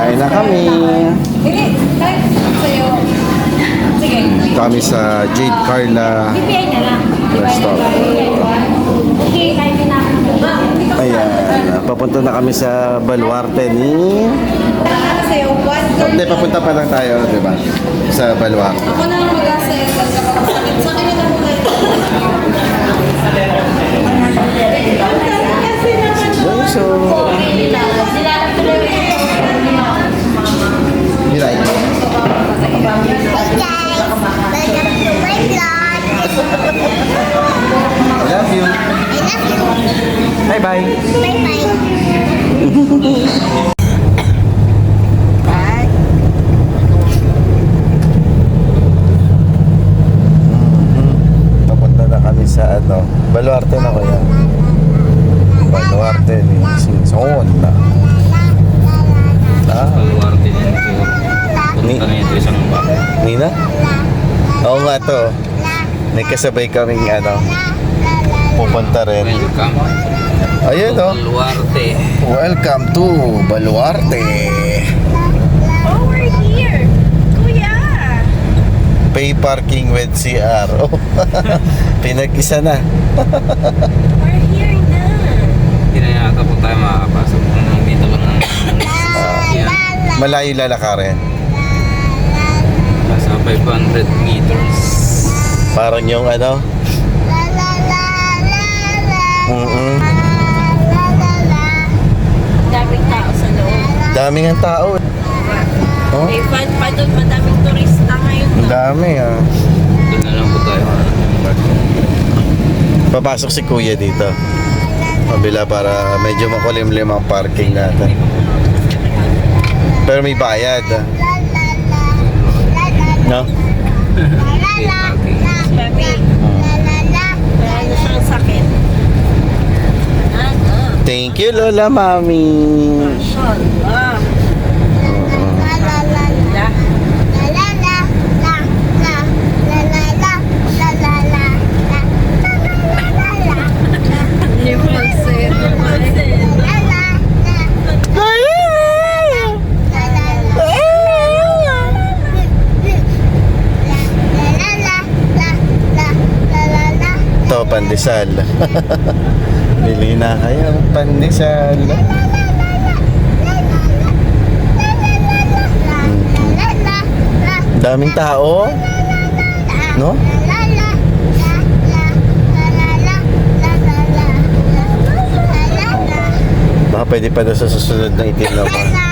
Kain na kami. Kami sa Jade Carla Restaurant. Ayan, papunta na kami sa Baluarte ni... Hindi, papunta pa lang tayo, di ba? Sa Baluarte. Ako na lang mag-asaya. Sa akin na muna. So, you like it? I love you. Bye-bye. Papunta na kami sa Baluarte na ko yan. Baluarte ni Singson. Baluarte din siguro. Punta na ito isang baka. Nina? Oo nga to. Nagkasabay kaming pupunta rin. Welcome. Ayun to Baluarte. Welcome to Baluarte. Oh, we're here. Kuya. Pay parking with CR. Oh, pinag-isa na. We're here na. Hindi na yata po tayo makakapasok kung dito lang ang sasakyan. Malayo lalakarin. Nasa 500 meters. Parang yung Daming tao sa loob. daming ang tao. Oh, May fun pa doon. Madaming turista ngayon. ang dami Doon na lang po tayo. Papasok si Kuya dito. Mabila para medyo makulimlim ang parking natin. Pero may bayad. No? Pay parking. Baby. Wala na siyang sakit. Thank you, Lola Mami. Mashallah. Ito, pandesal. Bili na kayo, pandesal. Daming tao. No? Baka pwede pa daw sa susunod na itim na ba?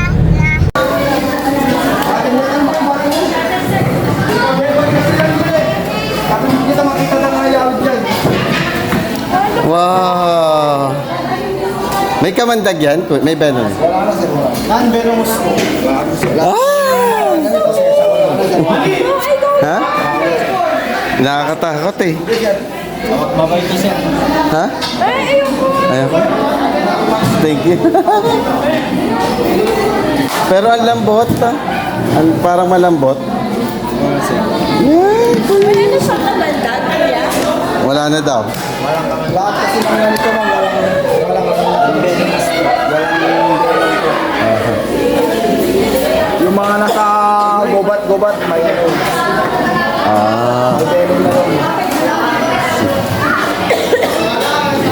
Wow! May kamandag yan? May venom? Non-venomous po. Ah! Ha? Nakakatakot eh. Mabait na siya. Ha? Ayoko. Thank you. Pero ang lambot parang malambot. Yan. Wala na siyang kabandag, kuya. Wala na daw. Lahat kasi ng ganito ma'am, walang venomous. Yung mga nasa gobat-gobat, may Ah. venom na rin.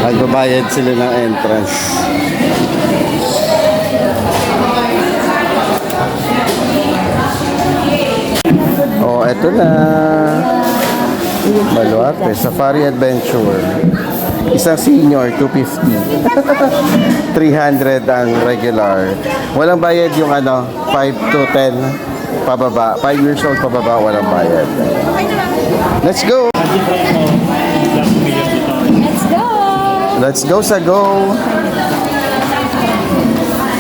Magbabayad sila ng entrance. Oh, eto na. Baluarte, Safari Adventure. Isang senior, 250. 300 ang regular. Walang bayad yung 5 to 10 pababa. 5 years old pababa, walang bayad. Let's go! Let's go! Let's go sa go!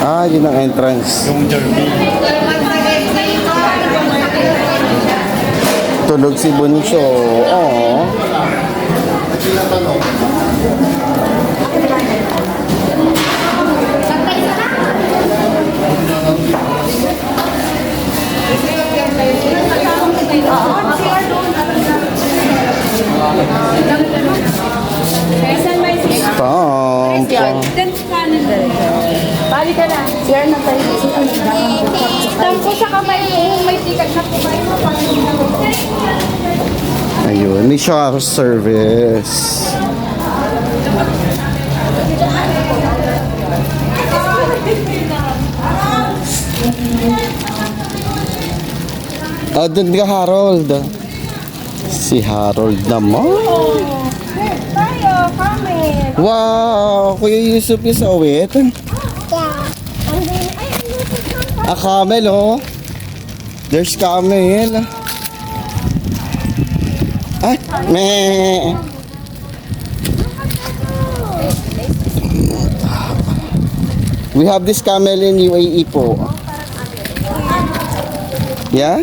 Ah, yun ang entrance. Tulog si Bunso. Oh. Pom, pom. Balik ka na. Share na tayo. Ayun, may shower service. Ah, doon ka, Harold. Si Harold naman. Tayo, kami. Wow, Kuya Yusuf yung sawit. Ah, camel, oh. There's camel. Ay, meh. We have this camel in UAE po. Yeah?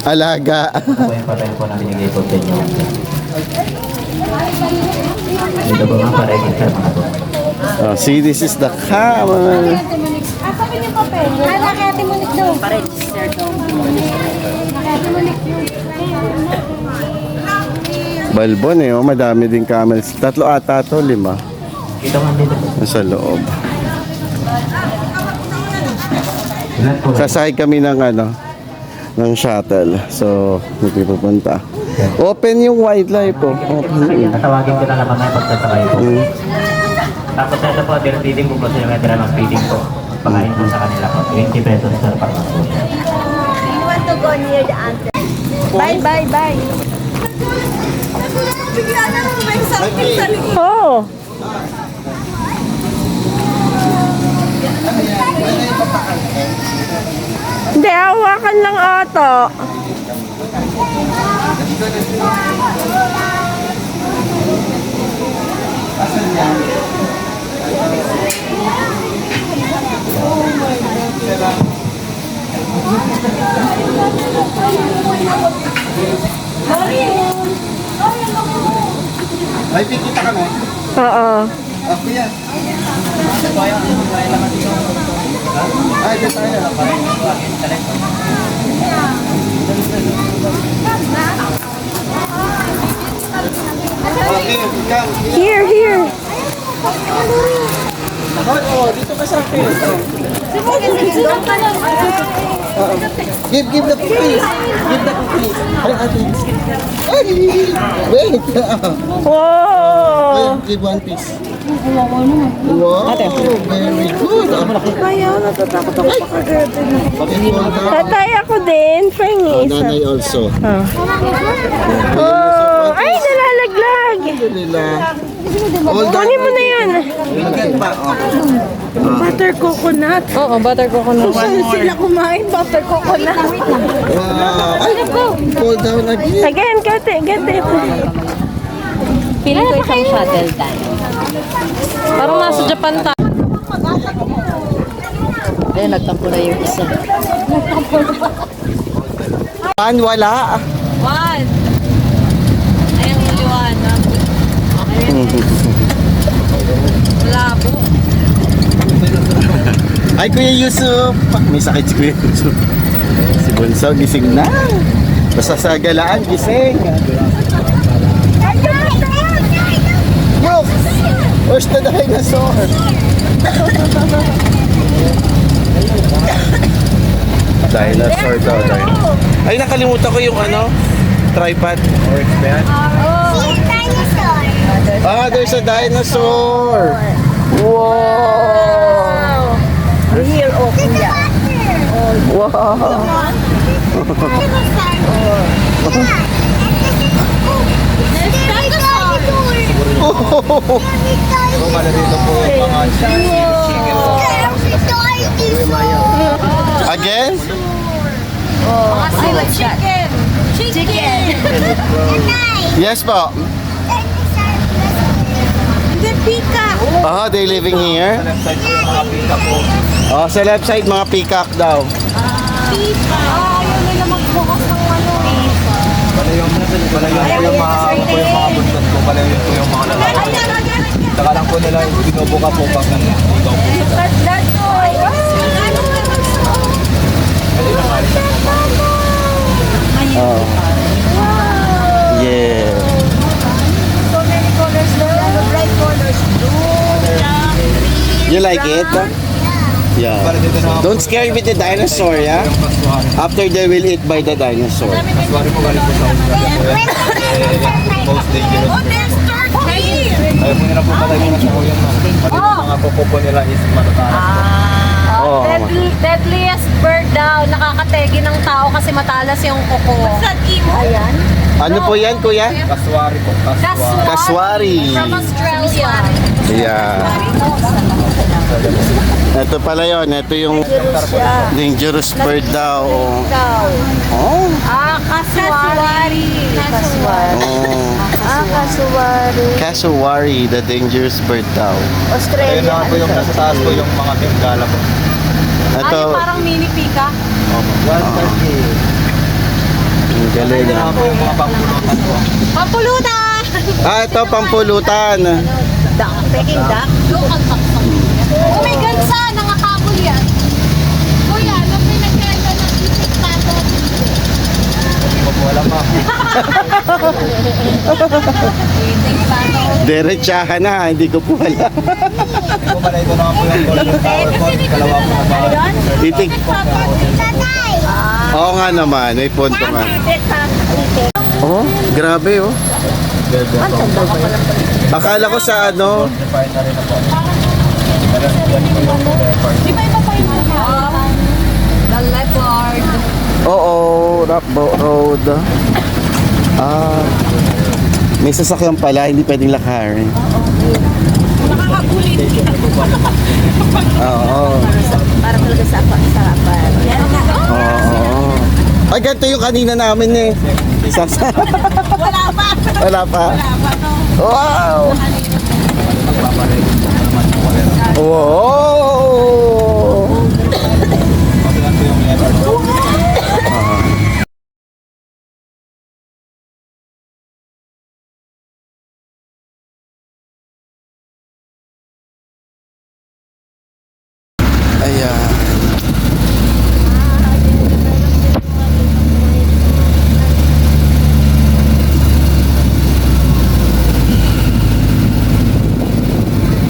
Alaga. Ito po yung papel po na binigay po sa inyo. Ito po nga para i-register mga po. Oh, see, this is the camel. Sabi niyo pa, Pen. Nakati mo nito. Pa-register daw. Nakati mo nito. Balbon eh, oh. Madami din camels. 3 ata to, 5. Ito nga dito po. Nasa loob. Ilan po? Sasakay kami ng ng shuttle. So, hindi pupunta. Open yung wildlife po. Open. Tatawagin ko na lang mamaya pagsasakay po. Tapos ito po, feeding po po sa yung metro ng feeding po. Pakain po sa kanila po. 20 pesos sir para po. You want to go near the answer. Bye, bye, bye. Bigla na lang may something sa likod. Oo. Hindi, hawakan lang ata. May pikita kami. Oo. Ako yan. Ay, dito tayo. Okay, come. Here, here. Oh, dito ka sa akin. Give the cookies. Give the cookies. Ay, ate. Ay, wait. Wow. Ayan, give 1 piece. Wow, very good. Ayaw, natatakot ako pakagatan. Pag-i-hold down. Tatay ako din, pengis. Nanay also. Oh, ay, nalalaglag. Alhamdulillah. All done. Kunin mo na yun. Lagyan pa. Butter coconut. Oo, butter coconut. Saan sila kumain? Butter coconut. Wow. Ay, fall down again. Again, get it. Feeling ko isang shuttle tayo. Parang nasa Japan tayo. Ayun, nagtampo na yung isa. Pan, wala. One! Ayun, maliwanag. Labo. Ay, Kuya Yusuf. May sakit si Kuya Yusuf. Si Bunso, gising na. Basta sa galaan, gising. Look! Where's the dinosaur? Dinosaur daw. Ay, nakalimutan ko yung tripod. Works ba yan? Ah, there's a dinosaur. Wow! Here, oh, kuya. Wow! Again? Chicken. Yes po. The peacock. Oh, they living here? Oh, sa left side mga peacock daw. Ayaw nila magbukas ng Palayon po yung mga buntot ko. Palayon po yung mga lalaki. Saka lang po nila binubuka po pag nangigaw po. That boy. Oh. Yeah. like it? Yeah. Don't scare with the dinosaur, yeah? Yung kasuwari. After they will eat by the dinosaur. Kasuwari po galing po sa Australia po yan. Most dangerous po. Ayaw mo nila po patay muna sa kuyan mo. Pati yung mga kuko po nila is matataas po. Oh, Deadliest bird daw. Nakakategi ng tao kasi matalas yung kuko. Ayan. ano po yan, kuya? Kasuwari po. Kasuwari. Kaswari. From Australia. Yeah. Ito pala yun. Ito yung dangerous bird daw. Oh. Kasuwari. Kasuwari. Oh. Kasuwari. Cassowary, the dangerous bird daw. Ayun na nga po yung nasa taas po yung mga bengala po. Ito, Parang mini pika. ang galing. Ayun na nga po yung mga pangpulutan po. Pampulutan! Ito, pampulutan. Peking duck? Oh my God, saan? Nangakabol yan. Kuya, ano pinagkanda ng isip tato? Hindi ko po alam ma. Diretsahan na, hindi ko po alam. Hindi ko pala ito na nga po yung golden tower po. Kalawa po na ba? Itik. Oo nga naman, may punto nga. Oh, grabe oh. Akala ko sa ano, Refinery na po. Di ba iba pa yung The leopard. oo, Rockboat Road. Ah, may sasakyan pala, hindi pwedeng lakarin. nakakagulit? Oo. Para talaga sa sarapan. Oo. Ay, ganito yung kanina namin eh. Sasa. Wala pa. Wala pa. Wow! Wow! Matulan po yung leopard po. Ayan.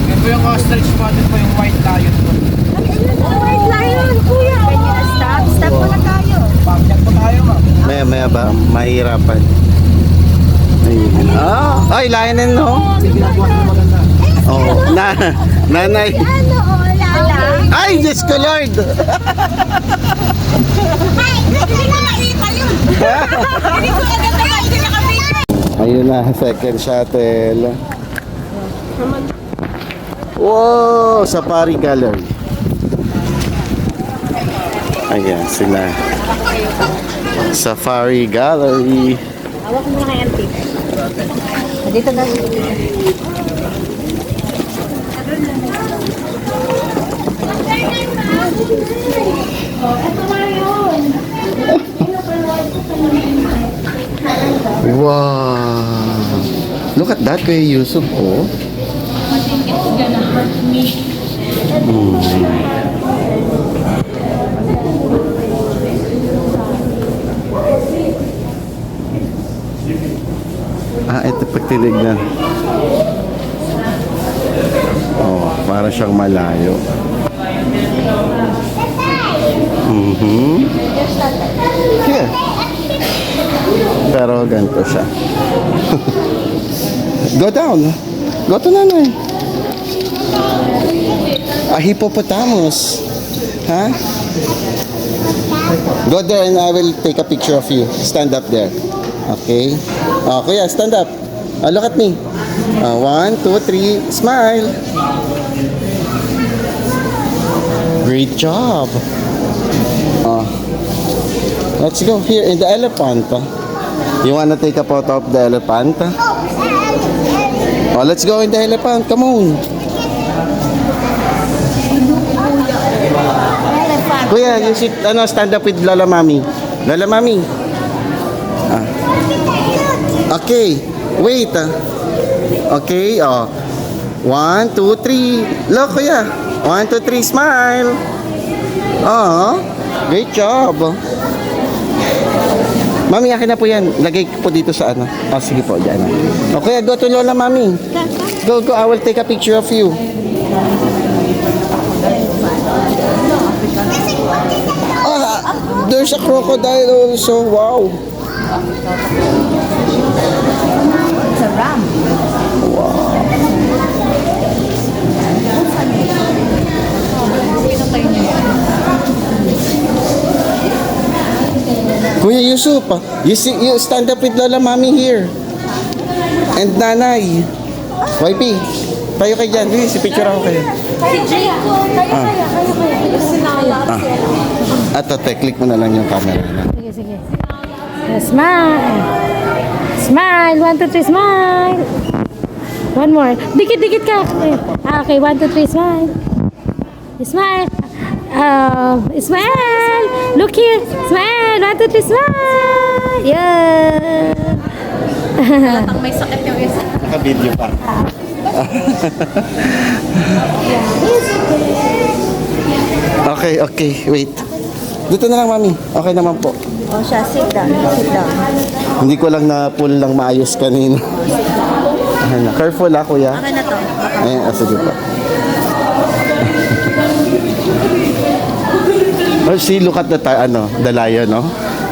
Yan po yung ostrich po. Ito po yung white lion po. White lion, kuya. Stop. Stop muna tayo. Pagkat po tayo ma'am. Maya ba? Mahirapan. Ayun. Ah, ay, lioness no? Oh, nanay. Ano, Lala? Ay, Diyos ko Lord! Ay, hindi ko nakita yun. Hindi ko agad nakita. Ayun na, second shuttle. Wow, Safari Gallery. Ayan sila. Safari Gallery. Hawak mo na kay auntie. Dito na. Wow! Look at that, Kuya Yusuf, oh. Ah, ito pag tinignan. Oh, para siyang malayo. Yeah. Pero ganito siya. Go down. Go to nanay. A hippopotamus. Huh? Go there and I will take a picture of you. Stand up there. Okay. Kuya, stand up. Look at me. 1, 2, 3. Smile. Great job. Let's go here in the elephant. You wanna take a photo of the elephant? Oh, let's go in the elephant. Come on. Kuya, you should stand up with Lola Mami. Lola Mami. Okay. Wait. Okay. 1, 2, 3. Look, Kuya. 1, 2, 3. Smile. Great job. Mami, akin na po yan. Lagay ko po dito sa ano. Sige po, dyan. Okay, go to Lola, Mami. Go. I will take a picture of you. there's a crocodile also. Wow. It's a ram. Kuya Yusuf, you stand up with Lola Mami here. And Nanay. YP, tayo kayo dyan. Si picture ako kayo. Si Jacob. Kayo. Sinala. Ato, click mo na lang yung camera. Sige, sige. Smile. Smile. 1, 2, 3, smile. One more. Dikit-dikit ka. Okay, 1, 2, 3, smile. Smile. Smile. Look here. Smile. 1, 2, 3, smile. Yeah. Halatang may sakit yung isa. Naka-video pa. Okay. Wait. Dito na lang, Mami. Okay naman po. Oh, siya. Sit down. Sit down. Hindi ko lang na-pull lang maayos kanina. Ano, careful Kuya. Okay na to. Ayan, sige po. Oh, see, look at the lion, no?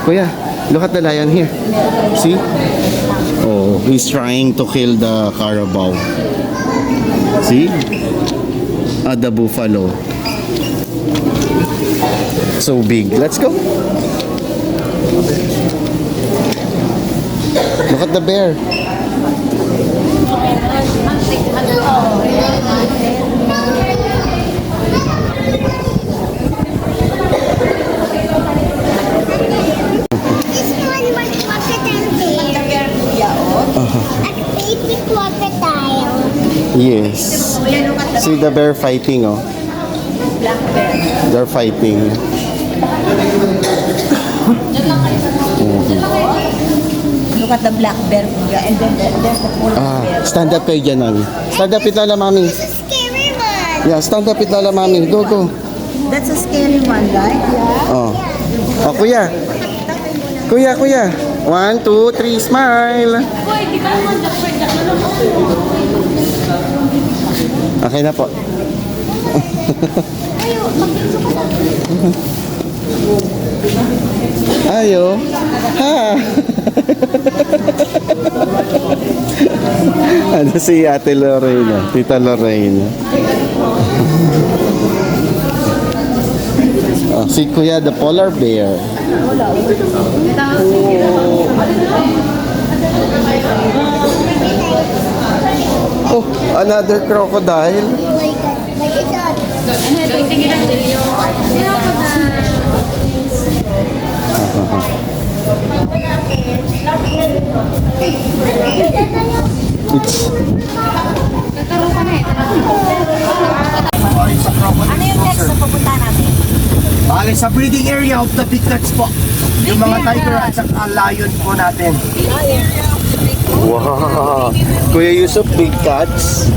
Kuya, look at the lion here. See? Oh, he's trying to kill the carabao. See? The buffalo. So big. Let's go. Look at the bear. This one was crocodile bear. A baby crocodile. Yes. See the bear fighting, oh. They're fighting. Look at the black bear. And then there's the polar bear. Stand up kayo dyan, Mami. Stand up with Lola Mami. It's a scary one. Yeah, stand up with Lola Mami. Go. That's a scary one, right? Oh. Oh, Kuya. Kuya. 1, 2, 3, smile. Boy, di ka naman Jack na naman. Okay na po. Ayo. Ha. Ano si Ate Lorraine? Tita Lorraine. Oh, si Kuya the polar bear. Oh, another crocodile. Oh my god. Look at that. It's Ano yung next na pupunta natin? Bale, sa breeding area of the big cats po. Yung mga tiger at saka lion po natin. wow. Kuya Yusuf, big cats.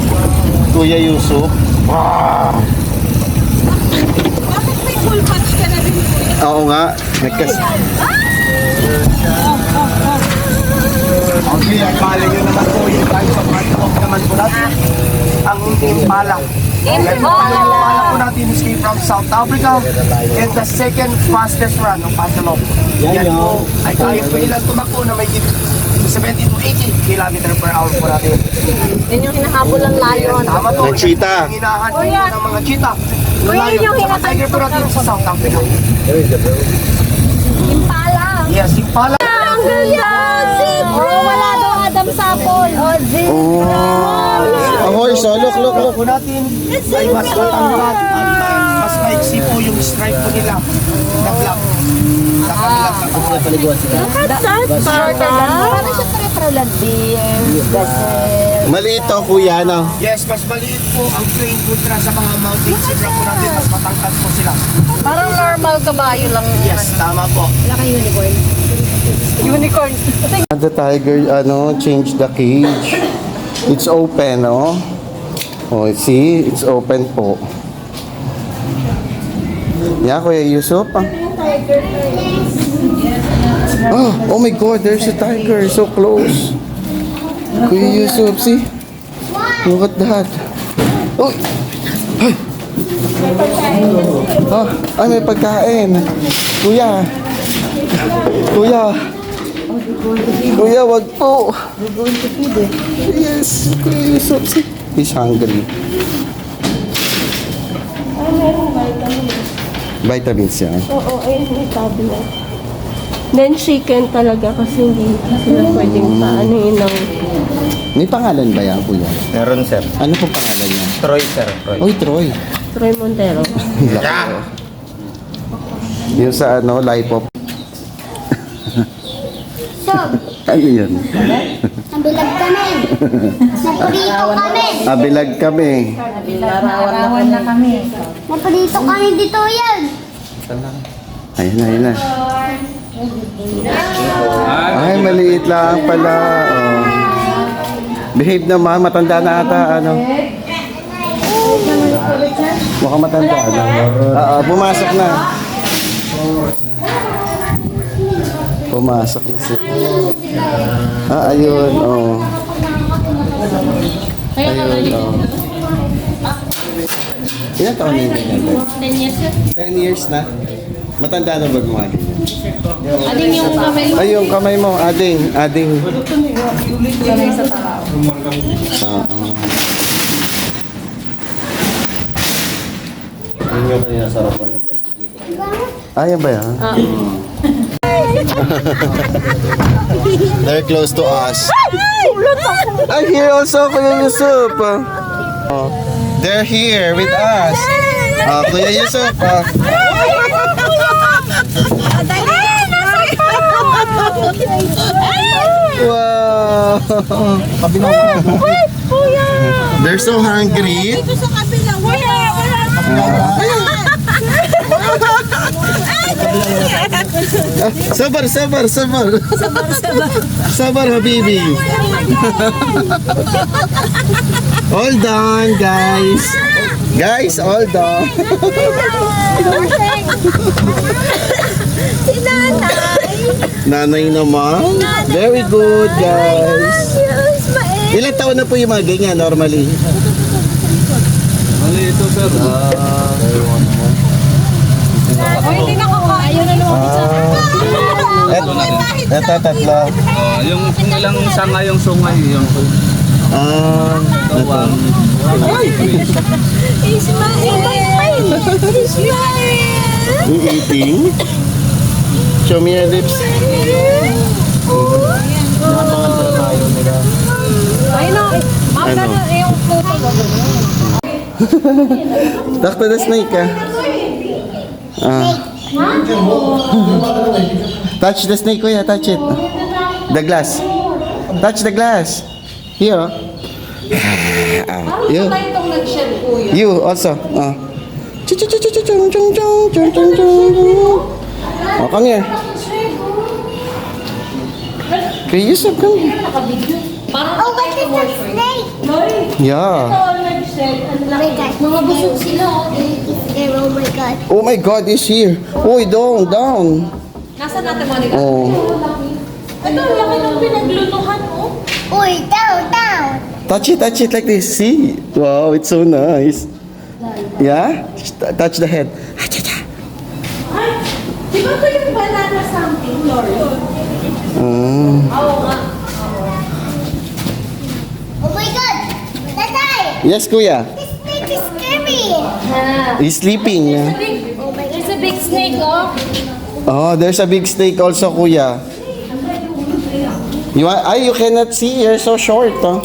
Kuya Yusuf. Wow. Bakit may full patch ka na rin? Oo nga. Okay, at bale yun naman po yung tayo sa platform naman po natin. Ang impala. Yan po ang impala po natin is came from South Africa and the second fastest run ng antelope. Yan po ay kaya po ilang tumakbo na may 70 to 80 km per hour po natin. Yun yung hinahabol ng lion. Tama po. Ng cheetah. Ang hinahan po ng mga cheetah. Kuya, yun yung Saka tiger po natin sa South Africa. Impala. Yes, impala. Ang ganda! Zip! Wala daw Adam Sapol. Oh, zip! Oh. A horse, oh. Look. Po natin ay mas matangkat at mas maiksi po yung stripe po nila na black. Sa kanilang kapaliguan sila. Parang siya pare-parang deer, gazelle. Maliit to, Kuya, no? Yes, mas maliit po ang plain kontra sa mga mountain zebra po natin. Mas matangkat po sila. Parang normal kabayo lang. Yes, tama po. Unicorn. The tiger, change the cage. It's open, no? Oh, see? It's open po. Yeah, Kuya Yusuf. Oh my God, there's a tiger so close. Kuya Yusuf, see? Look at that. Oh! Ay! Oh, ay, may pagkain. Kuya, Kuya. Kuya, wag po. Yes, Kuya Yusuf. He's hungry. Vitamins yan. Oo, ayun may tablet. Then chicken talaga kasi hindi sila pwedeng paanoin ng... May pangalan ba yan, Kuya? Meron, sir. Ano pong pangalan niya? Troy, sir. Troy. Oy, Troy. Troy Montero. Laki. Yung sa ano, Lipop. So, Ano yun? nabilag kami. Naprito kami. Abilag kami. Naprito kami dito yan. Ayun na, ayun na. Ay, maliit lang pala. Oh. Behave naman, matanda na ata, ano. Mukhang matanda na. Pumasok na. Pumasok na si... ayun, oh. Ayun, oh. Ilan taon na yung ganyan? 10 years yun. 10 years na? Matanda na ba gumawa? Aling yung kamay mo. Ay, yung kamay mo, ading. Yun yung kaya sarapan yung Ayan ba yan? They're close to us. I'm here also, Kuya Yusuf. Oh, they're here with us. Kuya Yusuf. Wow! They're so hungry. Sabar, sabar, sabar. Sabar, Habibi. Hold on, guys. Guys, hold on. Si nanay. Nanay naman. Very good, guys. Ilang taon na po yung mga ganyan normally? Mali ito, sir. Hindi na kakain na Ito, tatlo. Yung kung ilang sanga yung sungay, yung Ito. You eating? Show me your lips. Ayun o. Ano? Yung puto. Talk to the snake, Touch the snake, kuya. Touch it. The glass. Touch the glass. Here. You. Itong nag-shed po yun. You also. Oh, come here. Okay, Yusuf, come here. Oh, what is the snake? Yeah. Oh my God. Mga busog sila. Oh my God. Oh my God, he's here. Uy, down. Nasaan natin mga nila? Oh. Ito, laki ng pinagluluhan mo. Uy, down. Touch it like this. See? Wow, it's so nice. Yeah? Touch the head. Ay, di ba ito yung banana something, Lord? Oo nga. Oh my God. Tatay. Yes, kuya. This snake is scary. He's sleeping. Yeah. There's a big snake, oh. Oh, there's a big snake also, kuya. You cannot see. You're so short. Oh.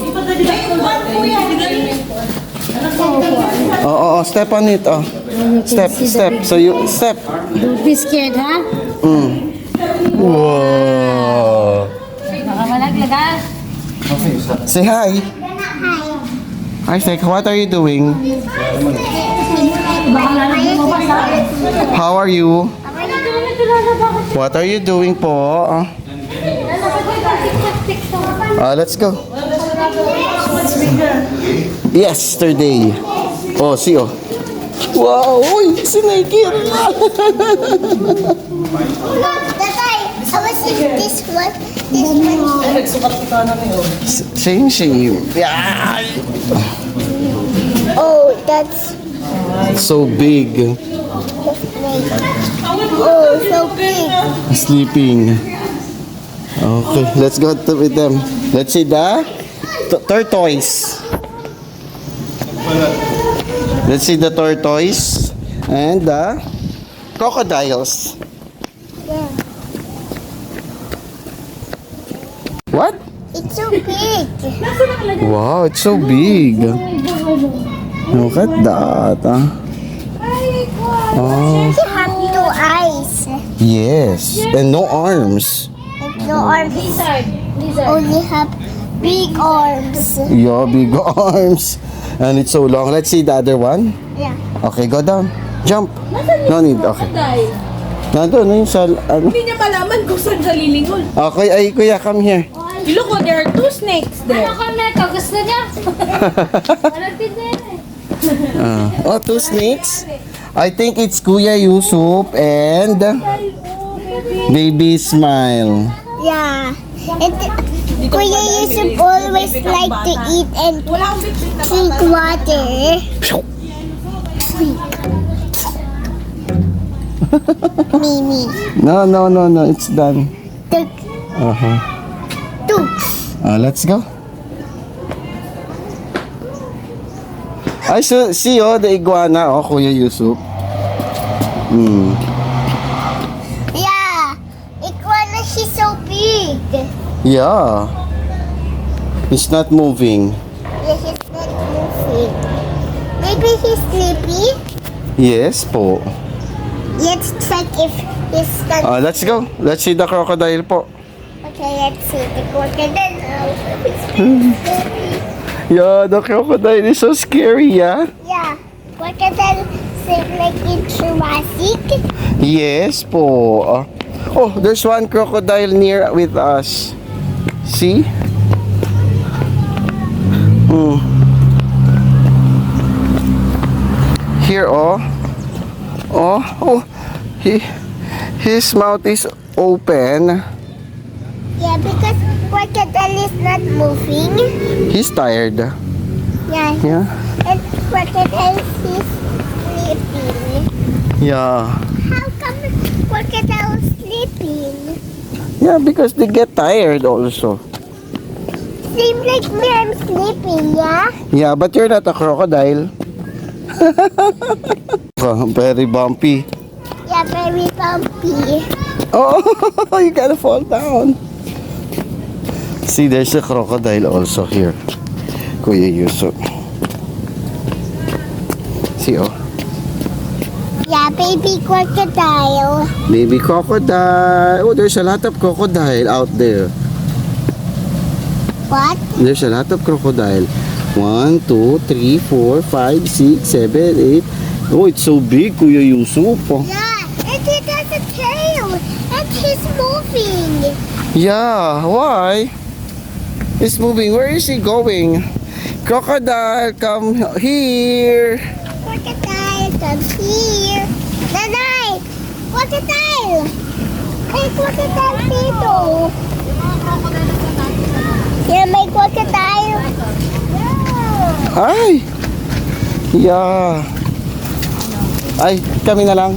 Oh, step on it. Oh. Step. So you step. Don't be scared, ha? Whoa. Baka malaglag, ha? Say hi. Hi, Snake. What are you doing? How are you? What are you doing po? Let's go. Yesterday. Oh, see oh. Wow, uy, snake here. Tatay, I was in this one. Same. Yeah. Oh, that's So big. the snake. Oh, so big. Sleeping. Okay, let's go to with them. Let's see the tortoise. Let's see the tortoise and the crocodiles. Yeah. What? It's so big. Wow, it's so big. Look at that. Oh, They have two eyes yes. And no arms. and no arms. Only have big arms. Yeah, big arms. And it's so long. Let's see the other one. Yeah. Okay, go down. Jump. No need. Okay. Nandun na yung sa... Ano? Hindi niya malaman kung saan siya lilingon. Okay, ay kuya, come here. Look, oh, there are 2 snakes there. Ano ka na? Gusto niya? Alam din eh. Oh, 2 snakes. I think it's Kuya Yusuf and Baby Smile. Yeah. And Kuya Yusuf always like to eat and drink water. Mimi. No, it's done. Tuk, Uh-huh. tuk. Let's go. I see the iguana, Kuya Yusuf. Yeah. Iguana, she's so big. Yeah. It's not moving. Yeah, he's not moving. Maybe he's sleepy. Yes po. Let's check if he's not. Let's go. Let's see the crocodile po. Okay, let's see the crocodile now. Yeah, the crocodile is so scary, yeah? Yeah, crocodile seem like in Jurassic. Yes po. Oh, there's one crocodile near with us. See? Here, oh. His mouth is open. Yeah, because crocodile is not moving. He's tired. Yeah, Yeah. and crocodile is sleeping. Yeah. How come crocodile is sleeping? Yeah, because they get tired also. Seems like me, I'm sleeping, yeah? Yeah, but you're not a crocodile. Very bumpy. Yeah, very bumpy. Oh, you gotta fall down. See, there's a crocodile also here. Kuya Yusuf. See, oh. Yeah, baby crocodile. Baby crocodile. Oh, there's a lot of crocodile out there. What? There's a lot of crocodile. 1, 2, 3, 4, 5, 6, 7, 8. Oh, it's so big, Kuya Yusuf. Oh. Yeah, and it has a tail. And he's moving. Yeah, why? He's moving. Where is he going? Crocodile, come here. Crocodile, come here. Nanay! Crocodile! May crocodile dito. Yeah, may crocodile. Ay! Yeah. Ay, kami na lang.